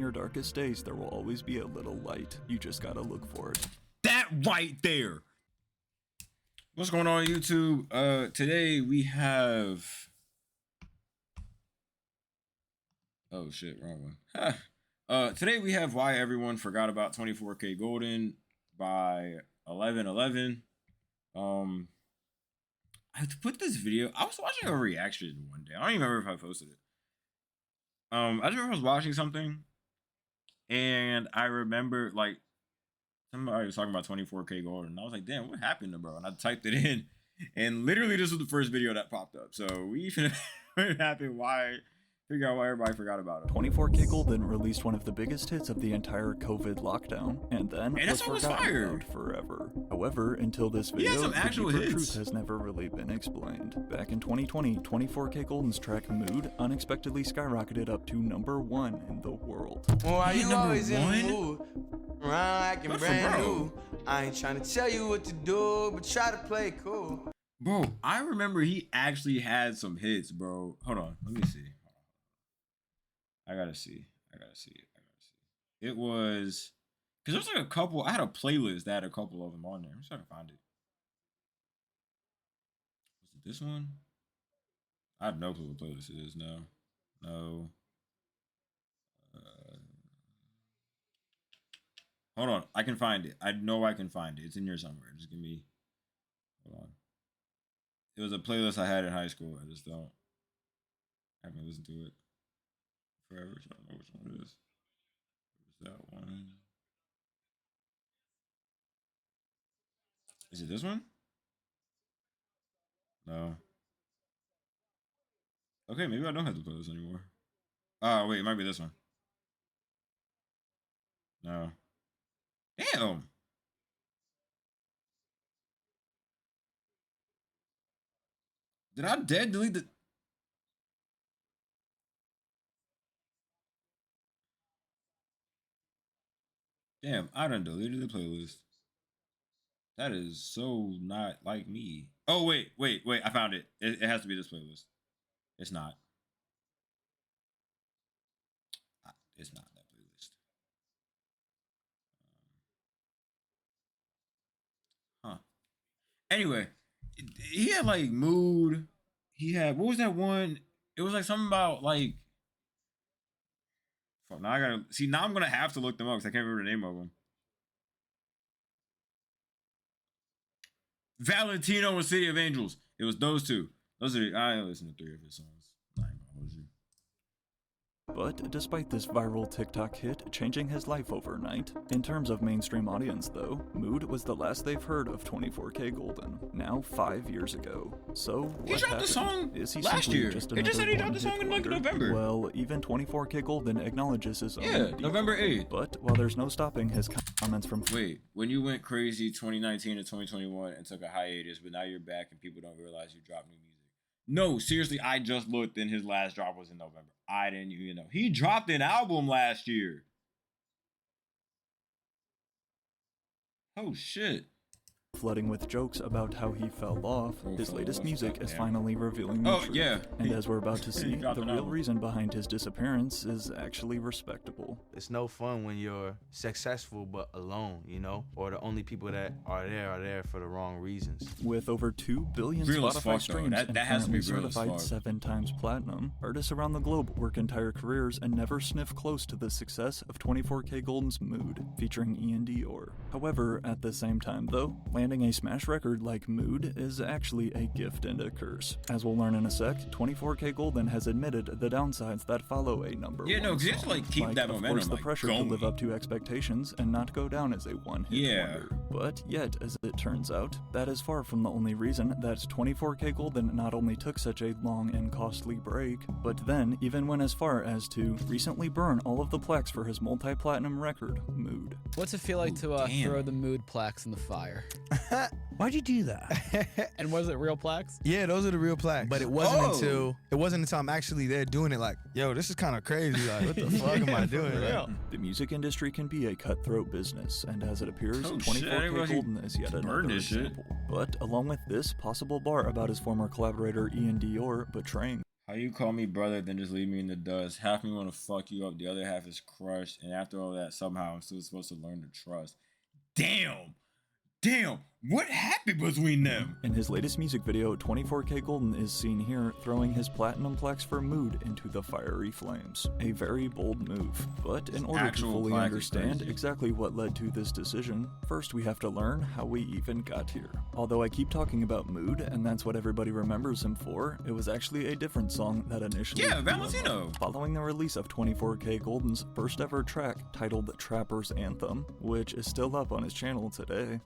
your darkest days, there will always be a little light. You just gotta look for it. That right there. What's going on, YouTube? Today we have... Oh shit, wrong one. Today we have Why Everyone Forgot About 24kGoldn by 1111. I have to put this video. I was watching a reaction one day. I don't even remember if I posted it. I just remember I was watching something, and I remember like somebody was talking about 24kGoldn, and I was like, "Damn, what happened to bro?" And I typed it in, and literally this was the first video that popped up. So we even what happened? Figure out why everybody forgot about it. 24kGoldn released one of the biggest hits of the entire COVID lockdown, and then was forgotten about forever. However, until this video, the deeper truth has never really been explained. Back in 2020, 24kGoldn's track Mood unexpectedly skyrocketed up to #1 in the world. Well, you always in the mood, around acting brand new. I ain't trying to tell you what to do, but try to play it cool. Bro, I remember he actually had some hits, bro. Hold on, let me see. I gotta see. It was, because there's like a couple, I had a playlist that had a couple of them on there. I'm just trying to find it. Was it this one? I have no clue what playlist it is now. No. Hold on, I can find it. I know I can find it. It's in here somewhere. Just give me, hold on. It was a playlist I had in high school. I just haven't listened to it forever, so I don't know which one it is. What was that one? Is it this one? No. Okay, maybe I don't have to play this anymore. Oh, wait, it might be this one. No. Damn! Did I dead delete the... Damn, I done deleted the playlist. That is so not like me. Oh, wait. I found it. It has to be this playlist. It's not. It's not that playlist. Anyway, he had like Mood. He had, what was that one? It was like something about like... Fuck, now I gotta... See, now I'm gonna have to look them up because I can't remember the name of them. Valentino and City of Angels. It was those two. Those are I listened to 3 of his songs. I ain't gonna hold you. But despite this viral TikTok hit changing his life overnight, in terms of mainstream audience though, Mood was the last they've heard of 24kGoldn, now 5 years ago. So what he dropped happened? The song Is he last year. Just it just said he dropped the song in like November. Well, even 24kGoldn acknowledges his own November 8th. But while there's no stopping his comments from... Wait, when you went crazy 2019 to 2021 and took a hiatus, but now you're back and people don't realize you dropped new music. No, seriously, I just looked and his last drop was in November. I didn't even know. He dropped an album last year. Oh, shit. Flooding with jokes about how he fell off, his latest music is finally revealing the truth. Yeah. And as we're about to see, the real reason behind his disappearance is actually respectable. It's no fun when you're successful but alone, you know? Or the only people that are there for the wrong reasons. With over 2 billion Spotify streams and has to be certified 7 times platinum, artists around the globe work entire careers and never sniff close to the success of 24kGoldn's Mood, featuring Ian Dior. However, at the same time though, landing a smash record like Mood is actually a gift and a curse. As we'll learn in a sec, 24kGoldn has admitted the downsides that follow a #1 Yeah, no, because you have to like keep that momentum. Of course, the pressure to live up to expectations and not go down as a one-hit wonder. But yet, as it turns out, that is far from the only reason that 24kGoldn not only took such a long and costly break, but then even went as far as to recently burn all of the plaques for his multi-platinum record, Mood. What's it feel like to throw the Mood plaques in the fire? Why'd you do that? And was it real plaques? Yeah, those are the real plaques. But it wasn't until I'm actually there doing it like, yo, this is kind of crazy. Like, what the fuck am I doing? Like, the music industry can be a cutthroat business, and as it appears, 24kGoldn is yet another example. But along with this possible bar about his former collaborator Ian Dior betraying How you call me brother, then just leave me in the dust. Half me want to fuck you up, the other half is crushed. And after all that, somehow I'm still supposed to learn to trust. Damn! Damn! What happened between them? In his latest music video, 24kGoldn is seen here throwing his platinum plaques for Mood into the fiery flames. A very bold move. But in order to fully understand exactly what led to this decision, first we have to learn how we even got here. Although I keep talking about Mood, and that's what everybody remembers him for, it was actually a different song that initially blew him Valentino. up. Following the release of 24kGoldn's first ever track titled Trapper's Anthem, which is still up on his channel today.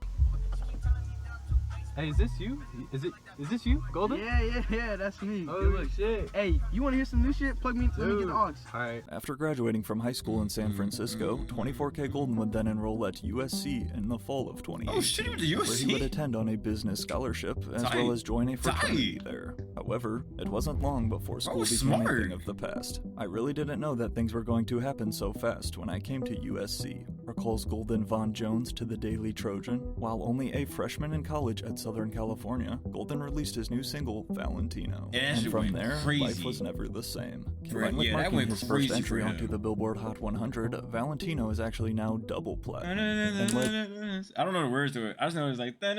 Hey, is this you? Is this you, Golden? Yeah, that's me. Oh, look, shit. Hey, you want to hear some new shit? Plug me, let me get the aux. Alright. After graduating from high school in San Francisco, 24kGoldn would then enroll at USC in the fall of 2018. Oh shit, he went to USC? Where he would attend on a business scholarship, as well as join a fraternity there. However, it wasn't long before school became a thing of the past. I really didn't know that things were going to happen so fast when I came to USC, recalls Golden Von Jones to the Daily Trojan. While only a freshman in college at Southern California, Golden released his new single, Valentino. And from there, life was never the same. Combined with marking his first entry onto the Billboard Hot 100, Valentino is actually now double platinum. I don't know the words to it. I just know it's like... Yeah,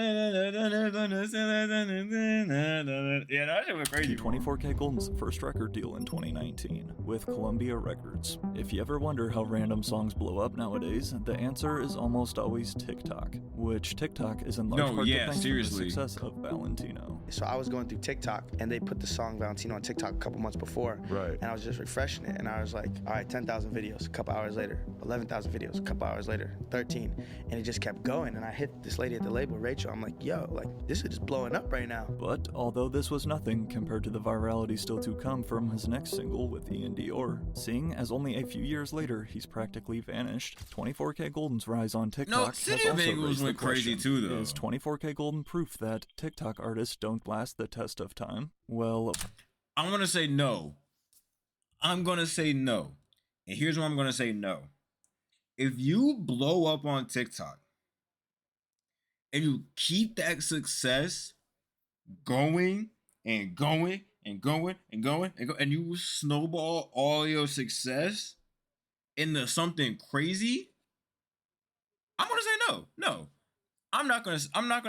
that shit went crazy. 24kGoldn's first record deal in 2019 with Columbia Records. If you ever wonder how random songs blow up nowadays, the answer is almost always TikTok, which TikTok is in large part thanks to the success of Valentino. So I was going through TikTok and they put the song Valentino on TikTok a couple months before. Right. And I was just refreshing it and I was like, all right, 10,000 videos, a couple hours later, 11,000 videos, a couple hours later, 13. And it just kept going. And I hit this lady at the label, Rachel. I'm like, yo, like this is just blowing up right now. But although this was nothing compared to the virality still to come from his next single with Ian Dior, seeing as only a few years later he's practically vanished, 24kGoldn's rise on TikTok has also raised the question, is 24kGoldn proof that TikTok artists don't last the test of time? Well, I'm gonna say no. I'm gonna say no. And here's why I'm gonna say no. If you blow up on TikTok and you keep that success going and going and going and going and you snowball all your success into something crazy, I'm gonna say no. No. I'm not gonna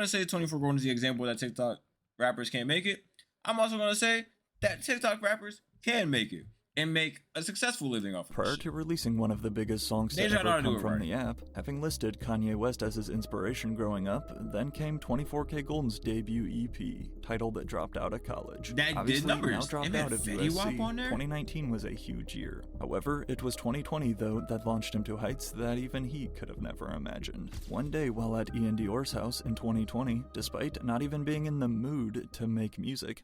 say 24kGoldn is the example that TikTok rappers can't make it. I'm also gonna say that TikTok rappers can make it and make a successful living off of it. Prior to releasing one of the biggest songs to ever come from the app, having listed Kanye West as his inspiration growing up, then came 24kGoldn's debut EP, titled Dropped Out of College. That obviously, did numbers. Now dropped out of USC, 2019 was a huge year. However, it was 2020, though, that launched him to heights that even he could have never imagined. One day, while at Ian Dior's house in 2020, despite not even being in the mood to make music,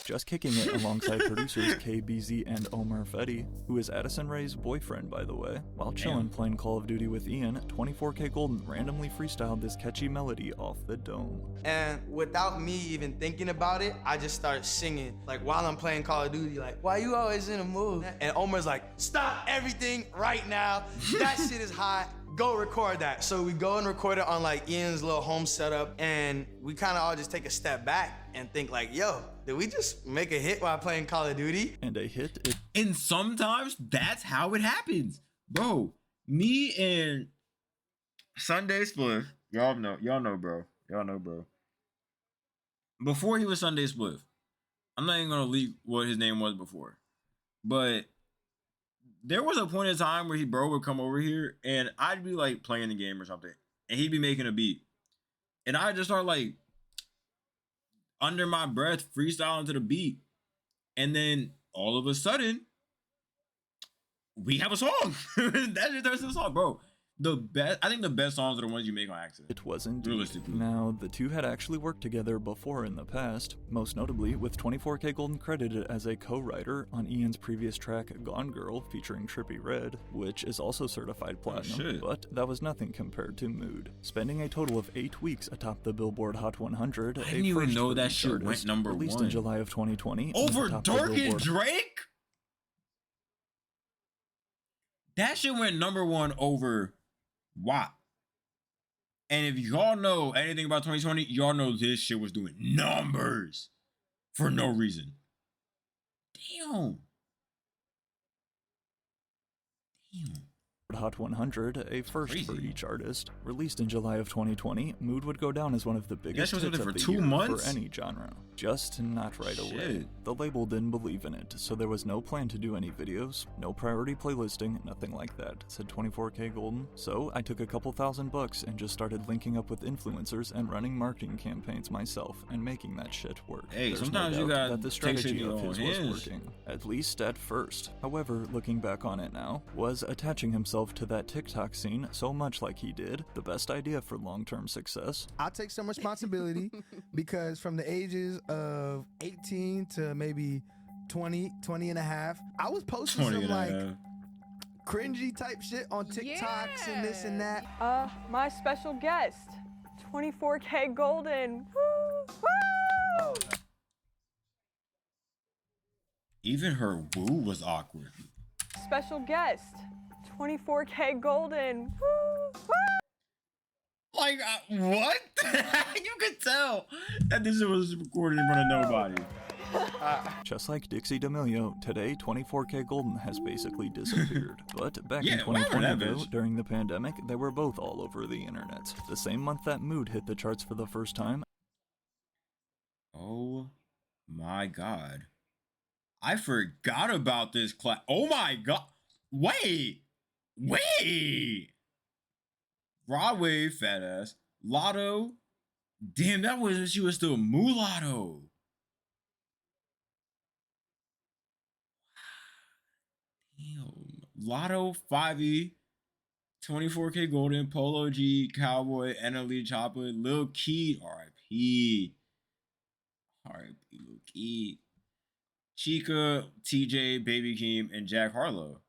just kicking it alongside producers KBZ and Omar Fetty, who is Addison Rae's boyfriend, by the way. While chilling playing Call of Duty with Ian, 24kGoldn randomly freestyled this catchy melody off the dome. And without me even thinking about it, I just started singing, like while I'm playing Call of Duty, like, why you always in a mood? And Omar's like, stop everything right now. That shit is hot. Go record that. So we go and record it on like Ian's little home setup, and we kind of all just take a step back and think like, yo, did we just make a hit while playing Call of Duty? And a hit and sometimes that's how it happens. Bro, me and Sunday Spliff, y'all know, bro. Before he was Sunday Spliff, I'm not even gonna leak what his name was before, but there was a point in time where bro would come over here and I'd be like playing the game or something and he'd be making a beat. And I'd just start like under my breath freestyling to the beat. And then all of a sudden, we have a song. That just turns into a song, bro. I think the best songs are the ones you make on accident. It was indeed. Realistically. Now, the two had actually worked together before in the past, most notably with 24kGoldn credited as a co-writer on Ian's previous track Gone Girl featuring Trippie Redd, which is also certified platinum, but that was nothing compared to Mood. Spending a total of 8 weeks atop the Billboard Hot 100, I didn't even know that shit went number released one. In July of 2020. Over Dark and Drake? That shit went number one over WAP. And if y'all know anything about 2020, y'all know this shit was doing numbers. for no reason. Damn. Hot 100, a first for each artist. Released in July of 2020, Mood would go down as one of the biggest hits of the year for any genre. Just not right away. The label didn't believe in it, so there was no plan to do any videos, no priority playlisting, nothing like that, said 24kGoldn. So I took a couple $1,000 and just started linking up with influencers and running marketing campaigns myself and making that shit work. Hey, There's sometimes no you doubt got that the strategy of his was working, at least at first. However, looking back on it now, was attaching himself to that TikTok scene so much like he did the best idea for long-term success? I'll take some responsibility because from the ages of 18 to maybe 20 and a half, I was posting some like cringy type shit on TikToks and this and that. My special guest, 24kGoldn. Woo! Woo! Even her woo was awkward. Special guest, 24kGoldn. Woo! Woo! Like, what? You could tell that this was recorded in front of nobody. Just like Dixie D'Amelio, today 24kGoldn has basically disappeared. But back in 2020, though, during the pandemic, they were both all over the internet. The same month that Mood hit the charts for the first time. Oh my god. I forgot about this class. Oh my god. Wait. Broadway, fat ass. Lotto. Damn, that was when she was still mulatto. Damn. Lotto, 5E, 24kGoldn, Polo G, Cowboy, NLE Chopper, Lil Key, R.I.P. R.I.P. Lil Key. Chica, TJ, Baby Keem, and Jack Harlow.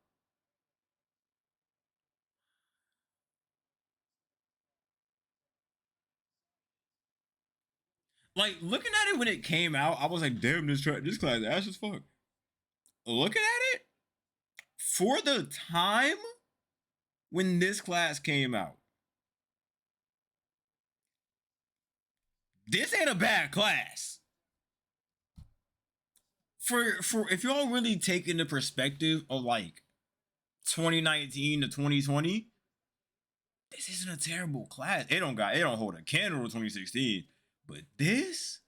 Like, looking at it when it came out, I was like, damn, this class ass as fuck. Looking at it, for the time when this class came out, this ain't a bad class. For if y'all really take in the perspective of like 2019 to 2020, this isn't a terrible class. It don't hold a candle to 2016. But this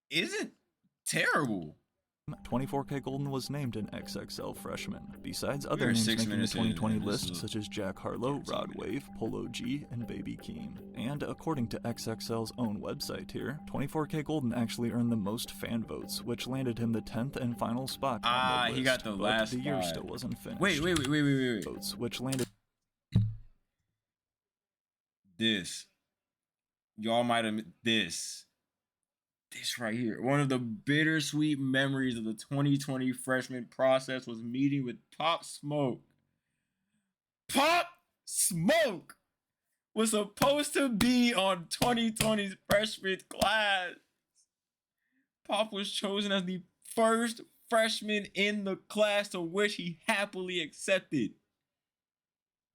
isn't terrible. 24kGoldn was named an XXL freshman, besides other names making the 2020 list such as Jack Harlow, Rod Wave, Polo G, and Baby Keem. And according to XXL's own website here, 24kGoldn actually earned the most fan votes, which landed him the 10th and final spot on the list. He got the last spot. The year still wasn't finished. Wait. Votes, which landed this. Y'all might have this right here. One of the bittersweet memories of the 2020 freshman process was meeting with Pop Smoke. Pop Smoke was supposed to be on 2020's freshman class. Pop was chosen as the first freshman in the class, to which he happily accepted.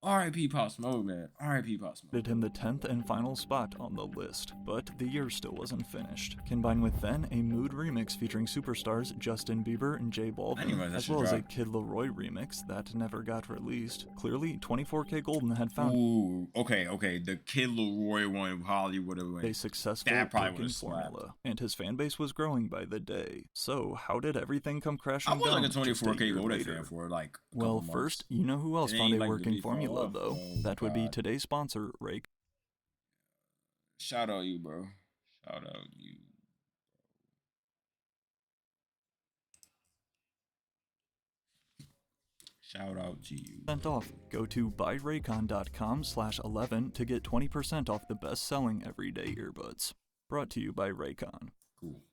R.I.P. Pop Smoke, man. R.I.P. Pop Smoke. Did him the 10th and final spot on the list, but the year still wasn't finished. Combined with then a Mood remix featuring superstars Justin Bieber and J Balvin, as well as a Kid Laroi remix that never got released. Clearly, 24kGoldn had found okay. The Kid Laroi one probably would have a successful working formula, and his fan base was growing by the day. So how did everything come crashing down? I was like a 24kGoldn fan for like a couple months. First, you know who else found a working formula? Though that would be today's sponsor, Rake. Shout out you, bro. Shout out you. Shout out to you. Off. Go to buyraycon.com/11 to get 20% off the best-selling everyday earbuds. Brought to you by Raycon. Cool.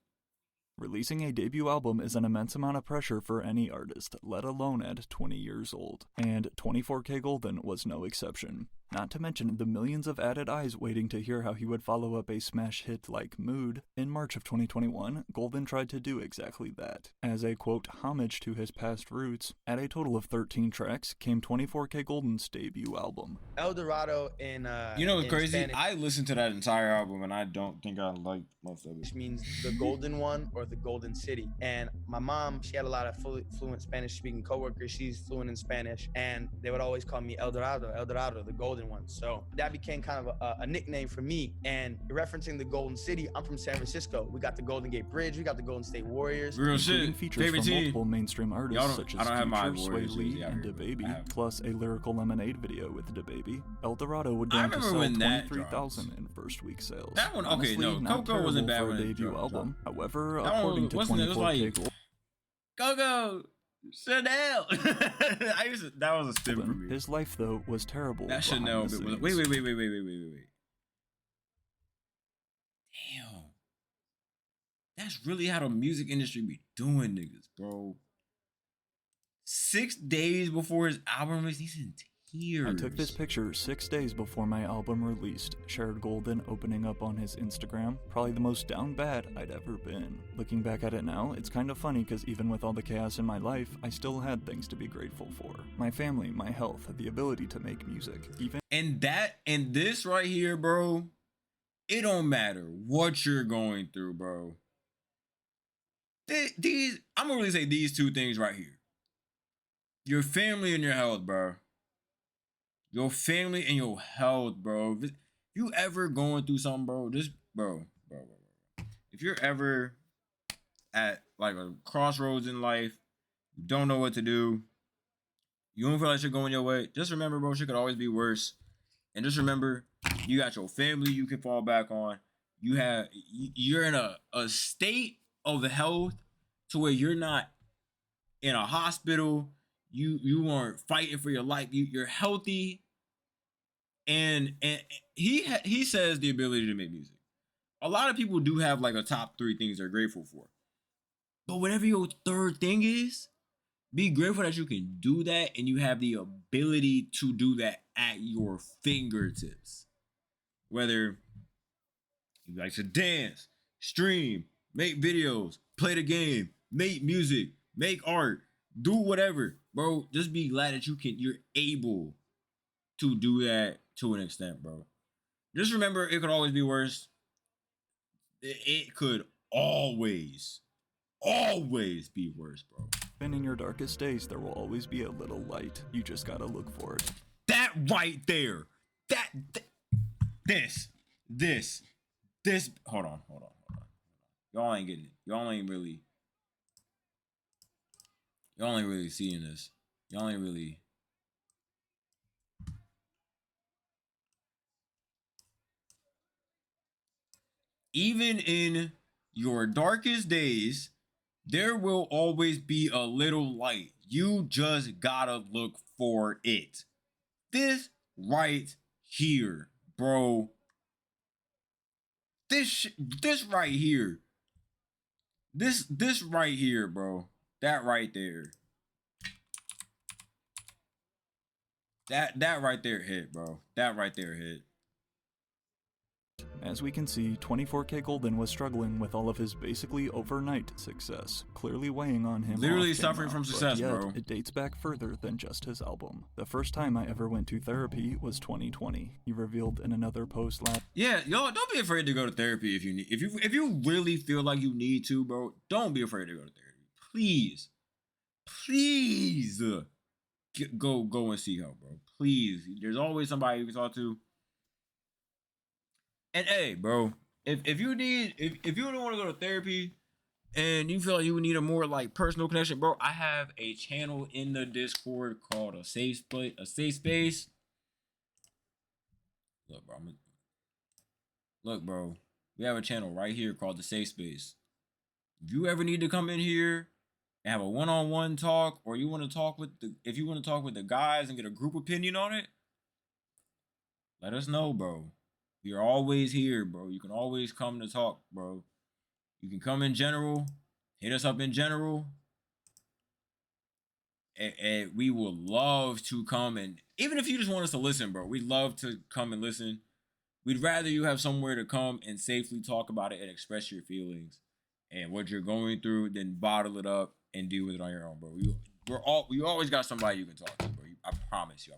Releasing a debut album is an immense amount of pressure for any artist, let alone at 20 years old. And 24kGoldn was no exception. not to mention the millions of added eyes waiting to hear how he would follow up a smash hit like Mood. In March of 2021, Golden tried to do exactly that. As a quote homage to his past roots, at a total of 13 tracks came 24kGoldn's debut album. El Dorado in you know what's crazy? Spanish, I listened to that entire album and I don't think I like most of it. which means the golden one or the golden city. And my mom, she had a lot of fluent Spanish speaking coworkers. She's fluent in Spanish, and they would always call me El Dorado, the golden one. So that became kind of a nickname for me. And referencing the golden city, I'm from San Francisco. We got the Golden Gate Bridge, we got the Golden State Warriors. Real including shit. features Favorite from team. multiple mainstream artists such as Future, Sway Lee, and DaBaby, plus a Lyrical Lemonade video with DaBaby. El Dorado would go on to sell 23,000 in first week sales. That one, okay, Honestly, no, not Coco wasn't bad terrible when for a it debut dropped. album. However, That according one, to what's the name? It was 24kGoldn, Go Chanel. That was a stim for me. his life though was terrible. That behind Chanel the bit was. scenes. Wait. Damn. That's really how the music industry be doing niggas, bro. 6 days before his album release, he's in tears. I took this picture 6 days before my album released, shared Golden opening up on his Instagram. Probably the most down bad I'd ever been. Looking back at it now, it's kind of funny because even with all the chaos in my life, I still had things to be grateful for. My family, my health, the ability to make music. And this right here, bro, it don't matter what you're going through, bro. These, I'm gonna really say these two things right here. Your family and your health, bro. Your family and your health, bro. If you ever going through something, bro, bro. If you're ever at like a crossroads in life, you don't know what to do, you don't feel like you're going your way, just remember, bro, shit could always be worse. And just remember, you got your family you can fall back on. You're in a state of health to where you're not in a hospital. You aren't fighting for your life. You're healthy, and he says the ability to make music. A lot of people do have like a top 3 things they're grateful for, but whatever your third thing is, be grateful that you can do that and you have the ability to do that at your fingertips. Whether you like to dance, stream, make videos, play the game, make music, make art, do whatever, bro. Just be glad that you're able to do that to an extent, bro. Just remember, it could always be worse. It could always be worse, bro. Even in your darkest days, there will always be a little light. You just gotta look for it. That right there. This. Hold on. Y'all ain't getting it. Y'all ain't really seeing this. Y'all ain't really. Even in your darkest days, there will always be a little light. You just gotta look for it. This right here, bro. This right here. This right here, bro. That right there. That right there hit, bro. That right there hit. As we can see, 24kGoldn was struggling with all of his basically overnight success, clearly weighing on him. Literally suffering from success, yet, bro. It dates back further than just his album. The first time I ever went to therapy was 2020. He revealed in another post last. Yeah, y'all don't be afraid to go to therapy if you need. If you really feel like you need to, bro. Don't be afraid to go to therapy. Please, go and see help, bro. Please, there's always somebody you can talk to. And hey, bro, if you don't want to go to therapy and you feel like you need a more like personal connection, bro, I have a channel in the Discord called a safe space. Look, bro, we have a channel right here called the Safe Space. If you ever need to come in here and have a one-on-one talk, or you want to talk with the guys and get a group opinion on it, let us know, bro. We are always here, bro. You can always come to talk, bro. You can come in general. Hit us up in general. And we would love to come, and even if you just want us to listen, bro, we'd love to come and listen. We'd rather you have somewhere to come and safely talk about it and express your feelings and what you're going through than bottle it up and deal with it on your own, bro. We always got somebody you can talk to, bro. I promise you.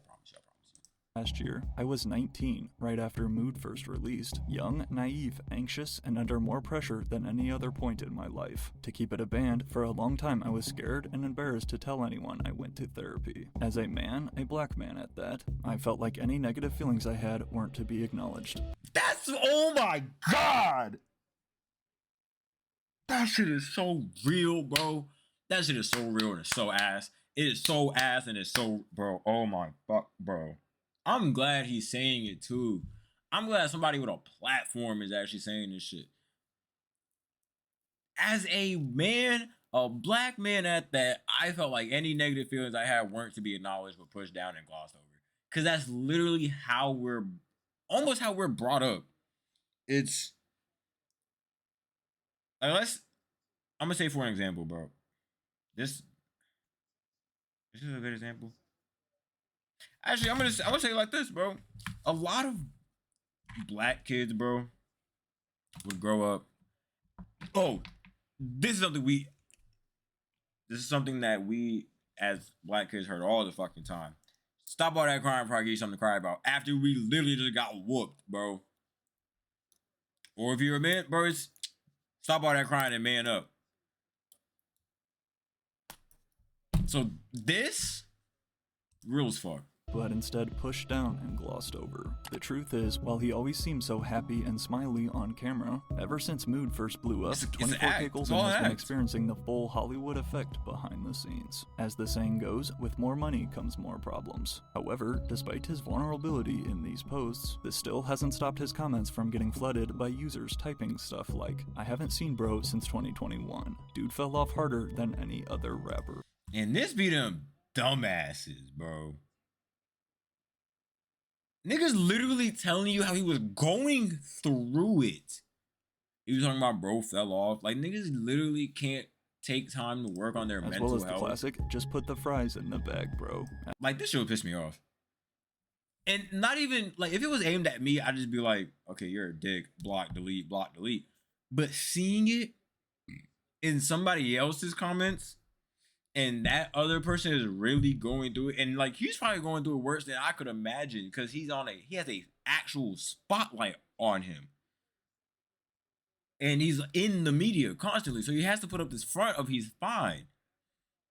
Last year, I was 19, right after Mood first released, young, naive, anxious, and under more pressure than any other point in my life. To keep it a band, for a long time I was scared and embarrassed to tell anyone I went to therapy. As a man, a black man at that, I felt like any negative feelings I had weren't to be acknowledged. Oh my God! That shit is so real, bro. That shit is so real and it's so ass. It is so ass and it's so, bro, oh my fuck, bro. I'm glad he's saying it too. I'm glad somebody with a platform is actually saying this shit. As a man, a black man at that, I felt like any negative feelings I had weren't to be acknowledged but pushed down and glossed over. Because that's literally how almost how we're brought up. It's, I'm going to say for an example, bro. This is a good example. Actually, I'm gonna say it like this, bro. A lot of black kids, bro, would grow up. Oh, this is something that we as black kids heard all the fucking time. Stop all that crying before I give you something to cry about. After we literally just got whooped, bro. Or if you're a man, bro, it's stop all that crying and man up. So this real as fuck. But instead pushed down and glossed over. The truth is, while he always seemed so happy and smiley on camera, ever since Mood first blew up, 24kGoldn has been experiencing the full Hollywood effect behind the scenes. As the saying goes, with more money comes more problems. However, despite his vulnerability in these posts, this still hasn't stopped his comments from getting flooded by users typing stuff like, "I haven't seen bro since 2021. Dude fell off harder than any other rapper." And this be them dumbasses, bro. Niggas literally telling you how he was going through it. He was talking about bro fell off. Like, niggas literally can't take time to work on their mental health. As well as the classic, just put the fries in the bag, bro. Like, this shit would piss me off. And not even, like, if it was aimed at me, I'd just be like, okay, you're a dick. Block, delete, block, delete. But seeing it in somebody else's comments, and that other person is really going through it, and like he's probably going through it worse than I could imagine because he has a actual spotlight on him, and he's in the media constantly, so he has to put up this front of he's fine,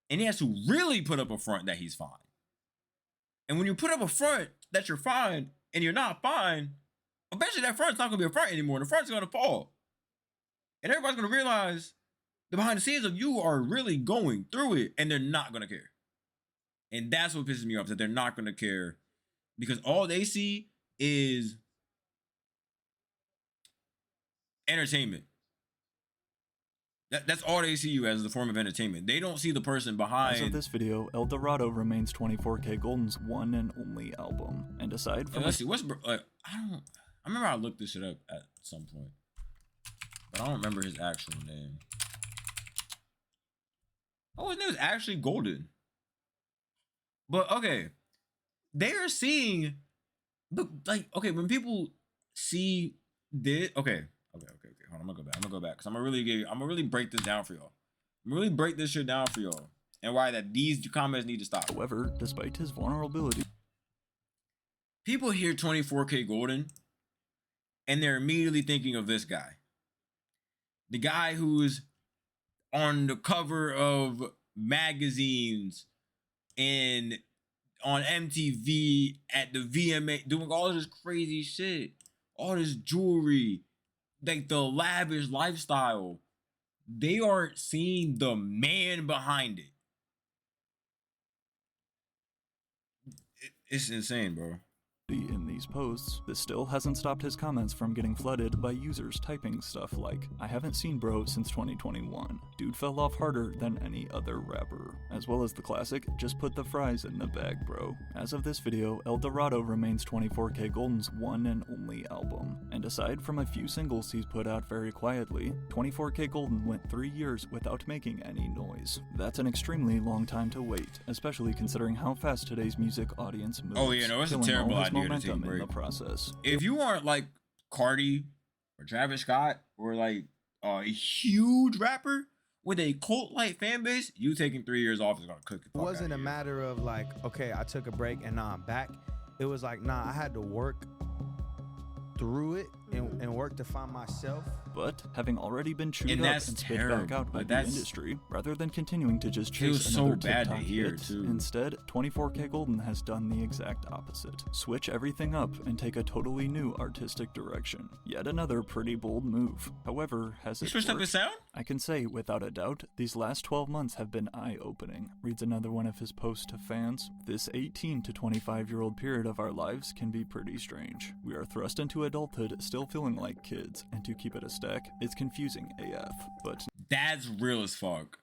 and he has to really put up a front that he's fine. And when you put up a front that you're fine and you're not fine, eventually that front's not gonna be a front anymore. The front's gonna fall, and everybody's gonna realize the behind the scenes of you are really going through it, and they're not gonna care. And that's what pisses me off, that they're not gonna care because all they see is entertainment. That's all they see you as, the form of entertainment. They don't see the person behind. As of this video, El Dorado remains 24kGoldn's one and only album. And aside from let's see, what's I remember I looked this shit up at some point, but I don't remember his actual name. Oh, his name is actually Golden. But okay, they are seeing, but like, okay, when people see this, okay. Hold on, I'm gonna go back, because I'm gonna really break this down for y'all. I'm gonna really break this shit down for y'all, and why that these comments need to stop. However, despite his vulnerability, people hear 24kGoldn, and they're immediately thinking of this guy, the guy who's on the cover of magazines and on MTV at the VMA doing all this crazy shit, all this jewelry, like the lavish lifestyle. They aren't seeing the man behind it. It's insane, bro. in these posts, this still hasn't stopped his comments from getting flooded by users typing stuff like, "I haven't seen bro since 2021. Dude fell off harder than any other rapper." As well as the classic, "Just put the fries in the bag, bro." As of this video, El Dorado remains 24kGoldn's one and only album. And aside from a few singles he's put out very quietly, 24kGoldn went 3 years without making any noise. That's an extremely long time to wait, especially considering how fast today's music audience moves. Oh yeah, no, it's a terrible idea to take a break. In the process. If you aren't like Cardi or Travis Scott or like a huge rapper with a cult-like fan base, you taking 3 years off is gonna cook the fuck It wasn't out a of you. matter of like, okay, I took a break and now I'm back. It was like, nah, I had to work through it and work to find myself. But having already been chewed And up that's and spit terrible. back out by Like, the that's- industry, rather than continuing to just Feels chase so another bad to TikTok hear, hit, too. instead, 24kGoldn has done the exact opposite. Switch everything up and take a totally new artistic direction. Yet another pretty bold move. However, has You it switched up worked? his sound? I can say, without a doubt, these last 12 months have been eye-opening, reads another one of his posts to fans. This 18 to 25-year-old period of our lives can be pretty strange. We are thrust into adulthood still feeling like kids, and to keep it a stack, it's confusing AF. But That's real as fuck.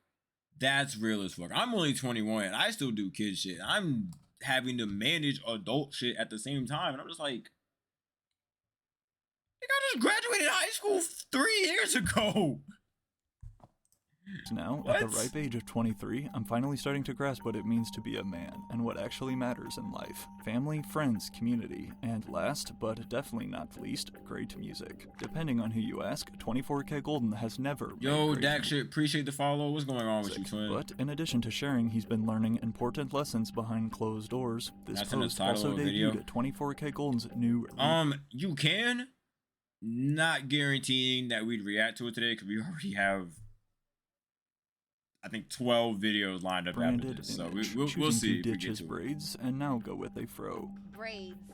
That's real as fuck. I'm only 21 and I still do kid shit. I'm having to manage adult shit at the same time. And I'm just like, I just graduated high school 3 years ago. now, What? at the ripe age of 23, I'm finally starting to grasp what it means to be a man, and what actually matters in life. Family, friends, community, and last, but definitely not least, great music. Depending on who you ask, 24kGoldn has never Yo, made great Dak shit, appreciate the follow. What's going on with you, music. twin? But in addition to sharing he's been learning important lessons behind closed doors, this That's in the post title also of the video. debuted 24kGoldn's new You can. Not guaranteeing that we'd react to it today because we already have, I think, 12 videos lined up after branded this. So image, we'll choosing see to if we ditch get his to it. braids and now go with a fro.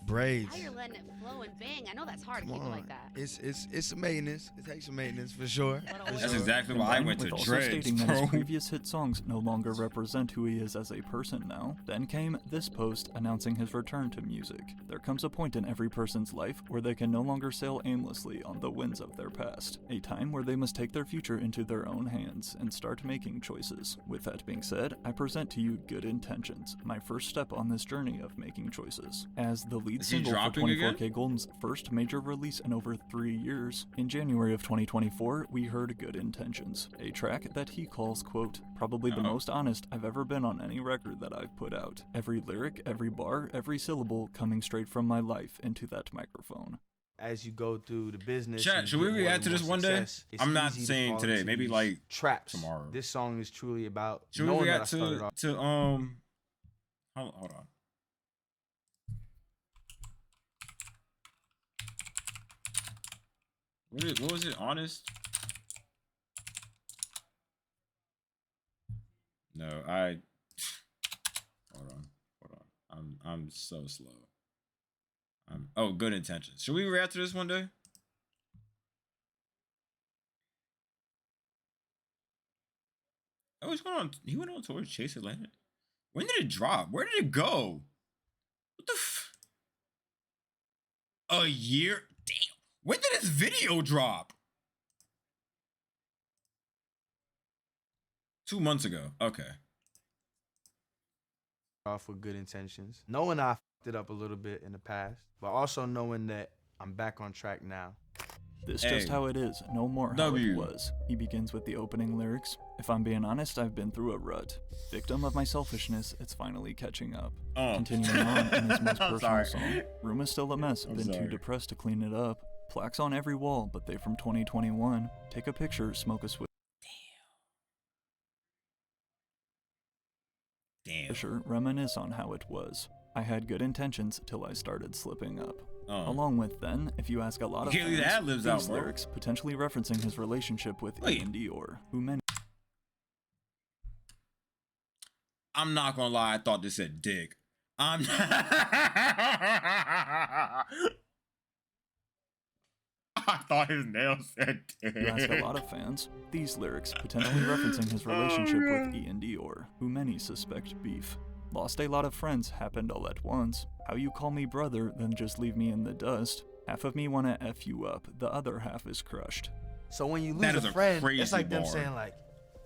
Braids. How you're letting it flow and bang. I know that's hard to Come keep it on. like that. It's some maintenance. It takes some maintenance for sure. That's exactly why I Combined went to with also dreads, stating that bro. his previous hit songs no longer represent who he is as a person now, then came this post announcing his return to music. There comes a point in every person's life where they can no longer sail aimlessly on the winds of their past, a time where they must take their future into their own hands and start making choices. With that being said, I present to you Good Intentions, my first step on this journey of making choices. As the lead Is he single for dropping again? 24kGoldn's first major release in over 3 years, in January of 2024, we heard Good Intentions, a track that he calls, quote, probably the most honest I've ever been on any record that I've put out. Every lyric, every bar, every syllable coming straight from my life into that microphone. As you go through the business, Chat, and should we get more react and to this more one day? success, it's I'm not easy to saying fall today, into maybe these like traps. tomorrow. This song is truly about Should we knowing that I react started off. to hold on. What was it? Honest? No, hold on. I'm so slow. Oh, Good Intentions. Should we react to this one day? Oh, he's going on. He went on tour Chase Atlanta. When did it drop? Where did it go? What the a year? Damn. When did this video drop? 2 months ago. Okay. Off with good intentions, knowing I fucked it up a little bit in the past, but also knowing that I'm back on track now. This Hey. just how it is, no more how W. it was. He begins with the opening lyrics. If I'm being honest, I've been through a rut. Victim of my selfishness, it's finally catching up. Oh. Continuing on in his most I'm personal sorry. song. Room is still a mess, I'm been too sorry. depressed to clean it up. Plaques on every wall, but they from 2021. Take a picture, smoke a Damn. swisher, reminisce on how it was. I had good intentions till I started slipping up. Oh. Along with then, if you ask a lot of You can't leave the fans, ad-libs these out, bro. lyrics potentially referencing his relationship with Wait. Ian Dior, who many I'm not gonna lie, I thought this said dick. I thought his nails said dick. You ask a lot of fans, these lyrics potentially referencing his relationship with Ian Dior, who many suspect beef. Lost a lot of friends happened all at once. How you call me brother, then just leave me in the dust. Half of me wanna F you up, the other half is crushed. So when you That lose is a a friend, crazy it's like them bar. saying like,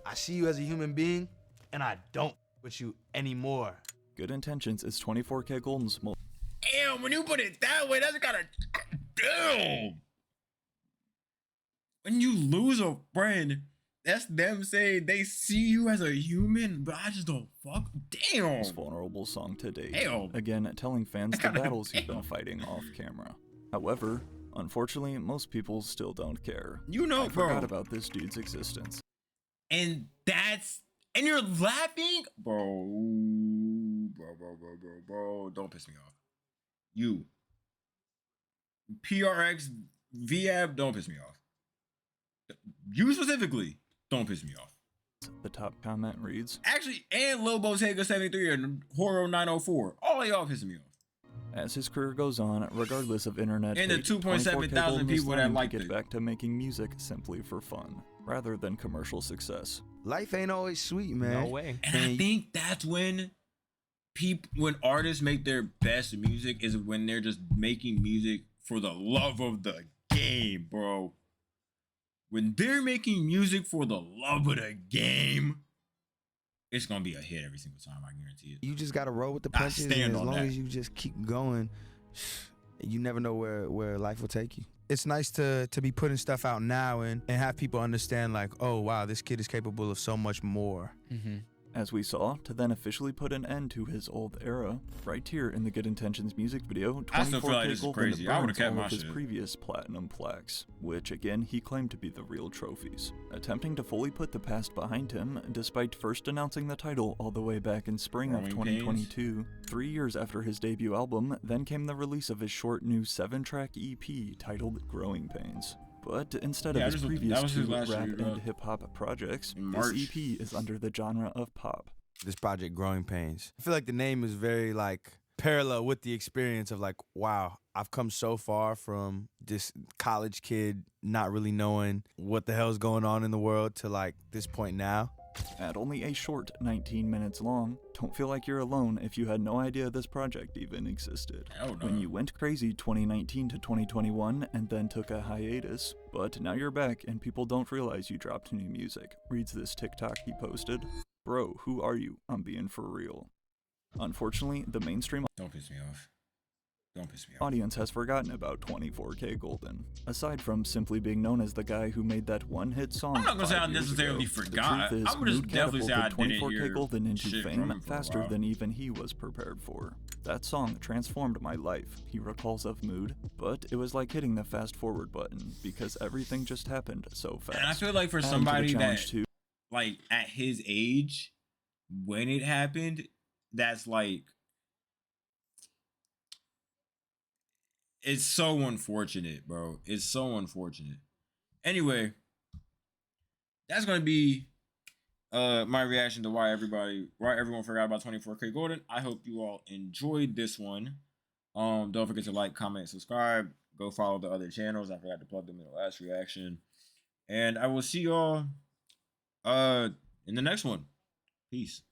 I see you as a human being, and I don't with you anymore. Good Intentions is 24kGoldn's Damn, when you put it that way, that's gotta. Damn. When you lose a friend, that's them saying they see you as a human, but I just don't fuck. Damn. most vulnerable song to date. Damn. Again, telling fans the Kinda battles he's been damn. fighting off camera. However, unfortunately, most people still don't care. You know, I bro. forgot about this dude's existence. And you're laughing? Bro, don't piss me off. You. PRX, VAB, don't piss me off. You specifically, don't piss me off. The top comment reads, Actually, and Lil Bottega 73 and Horo 904. All of y'all pissing me off. as his career goes on, regardless of internet And the hate, 2.7 thousand 24kGoldn is people that learning to liked get it. back to making music simply for fun, rather than commercial success. Life ain't always sweet, man. No way. And I think that's when artists make their best music is when they're just making music for the love of the game, bro. When they're making music for the love of the game, it's gonna be a hit every single time. I guarantee it. You just gotta roll with the I punches, and stand as on long that. as you just keep going, you never know where life will take you. It's nice to be putting stuff out now and have people understand like, oh wow, this kid is capable of so much more. Mm-hmm. As we saw, to then officially put an end to his old era, right here in the Good Intentions music video, I still feel like this is 24kGoldn crazy. I would've burns kept all my of his shit. previous platinum plaques, which again he claimed to be the real trophies, attempting to fully put the past behind him, despite first announcing the title all the way back in spring of Growing 2022. 3 years after his debut album, then came the release of his short new 7-track EP titled Growing Pains. But instead Yeah, of his that previous was his two last rap year, and hip-hop projects, in this March. EP is under the genre of pop. This project, Growing Pains. I feel like the name is very like parallel with the experience of like, wow, I've come so far from this college kid not really knowing what the hell's going on in the world to like this point now. At only a short 19 minutes long, don't feel like you're alone if you had no idea this project even existed. Hell no. When you went crazy 2019 to 2021 and then took a hiatus, but now you're back and people don't realize you dropped new music, reads this TikTok he posted. Bro, who are you? I'm being for real. Unfortunately, the mainstream Don't piss me off. Don't piss me off. audience has forgotten about 24kGoldn. Aside from simply being known as the guy who made that one-hit song I'm not gonna say 5 I years necessarily ago, forgot. The truth is, I would just Mood definitely say I catapulted didn't hear 24kGoldn into shit from fame him for a faster while. than even he was prepared for. That song transformed my life, he recalls of Mood, but it was like hitting the fast-forward button, because everything just happened so fast. And I feel like for Adding to the somebody challenge that, too, like, at his age, when it happened, that's like, it's so unfortunate, bro. It's so unfortunate. Anyway, that's gonna be my reaction to why everyone forgot about 24kGoldn. I hope you all enjoyed this one. Don't forget to like, comment, subscribe. Go follow the other channels. I forgot to plug them in the last reaction. And I will see y'all in the next one. Peace.